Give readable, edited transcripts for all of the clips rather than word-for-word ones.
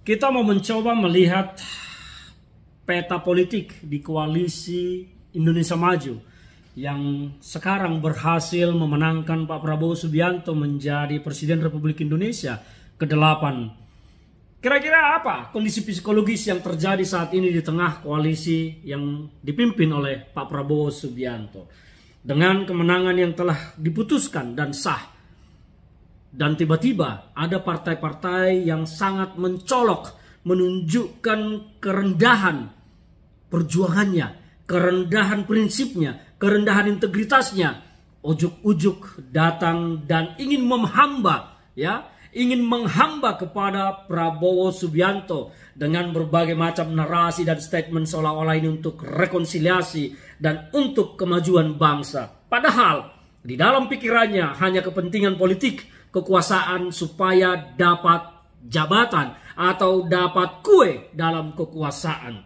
Kita mau mencoba melihat peta politik di koalisi Indonesia Maju yang sekarang berhasil memenangkan Pak Prabowo Subianto menjadi Presiden Republik Indonesia ke-8. Kira-kira apa kondisi psikologis yang terjadi saat ini di tengah koalisi yang dipimpin oleh Pak Prabowo Subianto dengan kemenangan yang telah diputuskan dan sah? Dan tiba-tiba ada partai-partai yang sangat mencolok, menunjukkan kerendahan perjuangannya, kerendahan prinsipnya, kerendahan integritasnya. Ujuk-ujuk datang dan ingin menghamba kepada Prabowo Subianto dengan berbagai macam narasi dan statement seolah-olah ini untuk rekonsiliasi dan untuk kemajuan bangsa. Padahal di dalam pikirannya hanya kepentingan politik, kekuasaan supaya dapat jabatan atau dapat kue dalam kekuasaan.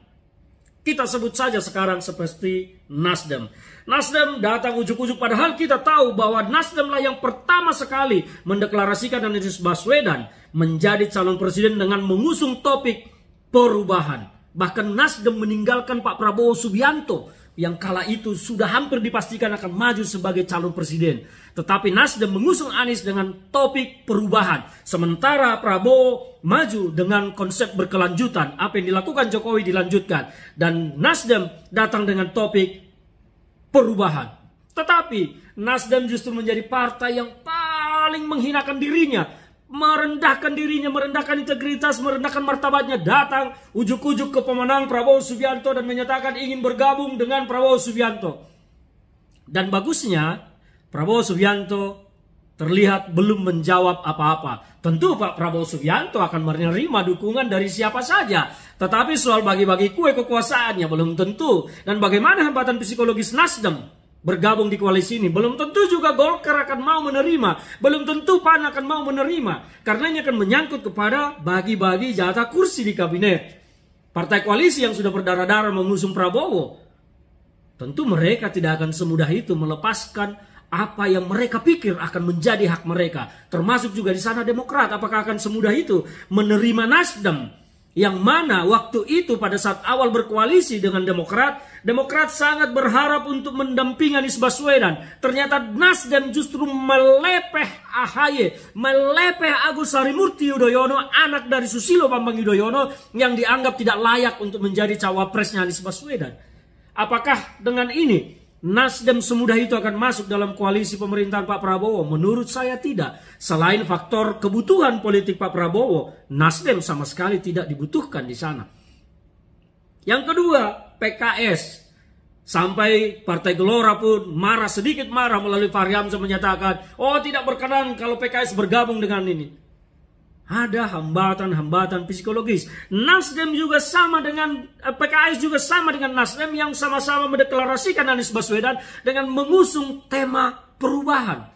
Kita sebut saja sekarang seperti Nasdem. Nasdem datang ujuk-ujuk padahal kita tahu bahwa Nasdem lah yang pertama sekali mendeklarasikan Anies Baswedan menjadi calon presiden dengan mengusung topik perubahan. Bahkan Nasdem meninggalkan Pak Prabowo Subianto yang kala itu sudah hampir dipastikan akan maju sebagai calon presiden. Tetapi Nasdem mengusung Anies dengan topik perubahan. Sementara Prabowo maju dengan konsep berkelanjutan. Apa yang dilakukan Jokowi dilanjutkan. Dan Nasdem datang dengan topik perubahan. Tetapi Nasdem justru menjadi partai yang paling menghinakan dirinya, merendahkan dirinya, merendahkan integritas, merendahkan martabatnya, datang ujuk-ujuk ke pemenang Prabowo Subianto dan menyatakan ingin bergabung dengan Prabowo Subianto. Dan bagusnya Prabowo Subianto terlihat belum menjawab apa-apa. Tentu Pak Prabowo Subianto akan menerima dukungan dari siapa saja, tetapi soal bagi-bagi kue kekuasaannya belum tentu. Dan bagaimana hambatan psikologis Nasdem bergabung di koalisi ini, belum tentu juga Golkar akan mau menerima, belum tentu PAN akan mau menerima, karena ini akan menyangkut kepada bagi-bagi jatah kursi di kabinet. Partai koalisi yang sudah berdarah-darah mengusung Prabowo, tentu mereka tidak akan semudah itu melepaskan apa yang mereka pikir akan menjadi hak mereka. Termasuk juga di sana Demokrat, apakah akan semudah itu menerima Nasdem? Yang mana waktu itu pada saat awal berkoalisi dengan Demokrat, Demokrat sangat berharap untuk mendampingi Anies Baswedan. Ternyata Nasdem justru melepeh AHY, melepeh Agus Harimurti Yudhoyono, anak dari Susilo Bambang Yudhoyono yang dianggap tidak layak untuk menjadi cawapresnya Anies Baswedan. Apakah dengan ini Nasdem semudah itu akan masuk dalam koalisi pemerintahan Pak Prabowo? Menurut saya tidak. Selain faktor kebutuhan politik Pak Prabowo, Nasdem sama sekali tidak dibutuhkan di sana. Yang kedua, PKS. Sampai Partai Gelora pun sedikit marah melalui Fahri Hamzah menyatakan, oh tidak berkenan kalau PKS bergabung dengan ini. Ada hambatan-hambatan psikologis. Nasdem juga sama dengan PKS juga sama dengan Nasdem yang sama-sama mendeklarasikan Anies Baswedan dengan mengusung tema perubahan.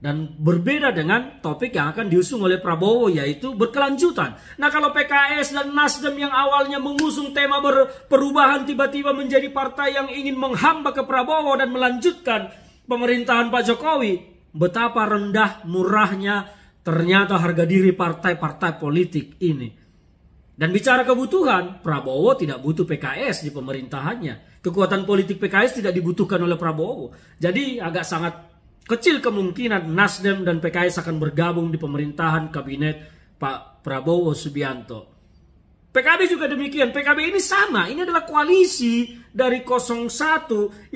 Dan berbeda dengan topik yang akan diusung oleh Prabowo, yaitu berkelanjutan. Nah, kalau PKS dan Nasdem yang awalnya mengusung tema perubahan tiba-tiba menjadi partai yang ingin menghamba ke Prabowo dan melanjutkan pemerintahan Pak Jokowi, betapa rendah murahnya ternyata harga diri partai-partai politik ini. Dan bicara kebutuhan, Prabowo tidak butuh PKS di pemerintahannya. Kekuatan politik PKS tidak dibutuhkan oleh Prabowo. Jadi agak sangat kecil kemungkinan Nasdem dan PKS akan bergabung di pemerintahan kabinet Pak Prabowo Subianto. PKB juga demikian. PKB ini sama. Ini adalah koalisi dari 01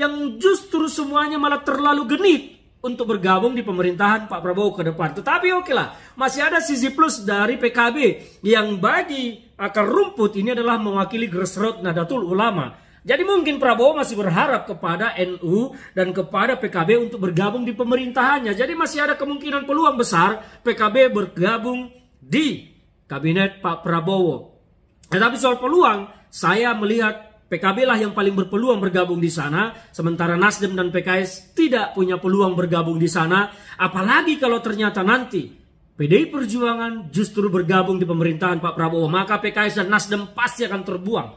yang justru semuanya malah terlalu genit untuk bergabung di pemerintahan Pak Prabowo ke depan. Tetapi oke lah, masih ada sisi plus dari PKB yang bagi akar rumput ini adalah mewakili grassroots Nahdlatul Ulama. Jadi mungkin Prabowo masih berharap kepada NU dan kepada PKB untuk bergabung di pemerintahannya. Jadi masih ada kemungkinan peluang besar PKB bergabung di kabinet Pak Prabowo. Tetapi soal peluang, saya melihat PKB lah yang paling berpeluang bergabung di sana, sementara Nasdem dan PKS tidak punya peluang bergabung di sana. Apalagi kalau ternyata nanti PDI Perjuangan justru bergabung di pemerintahan Pak Prabowo, maka PKS dan Nasdem pasti akan terbuang.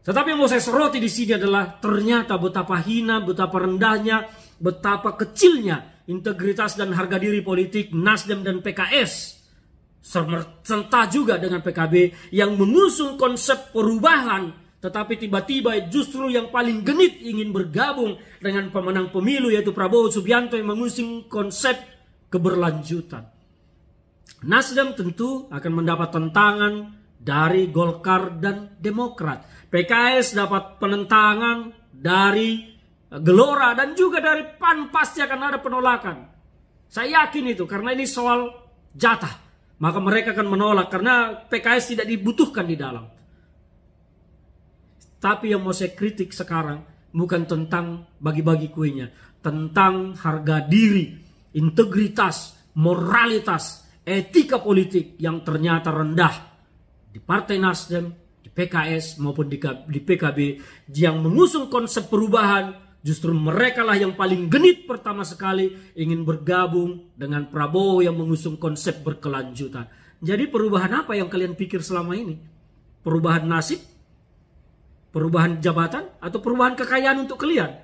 Tetapi yang mau saya soroti di sini adalah ternyata betapa hina, betapa rendahnya, betapa kecilnya integritas dan harga diri politik Nasdem dan PKS serta juga dengan PKB yang mengusung konsep perubahan, tetapi tiba-tiba justru yang paling genit ingin bergabung dengan pemenang pemilu yaitu Prabowo Subianto yang mengusung konsep keberlanjutan. Nasdem tentu akan mendapat tantangan dari Golkar dan Demokrat. PKS dapat penentangan dari Gelora dan juga dari PAN, pasti akan ada penolakan. Saya yakin itu karena ini soal jatah. Maka mereka akan menolak karena PKS tidak dibutuhkan di dalam. Tapi yang mau saya kritik sekarang bukan tentang bagi-bagi kuenya, tentang harga diri, integritas, moralitas, etika politik yang ternyata rendah di Partai Nasdem, di PKS maupun di PKB yang mengusung konsep perubahan. Justru mereka lah yang paling genit pertama sekali ingin bergabung dengan Prabowo yang mengusung konsep berkelanjutan. Jadi perubahan apa yang kalian pikir selama ini? Perubahan nasib? Perubahan jabatan? Atau perubahan kekayaan untuk kalian?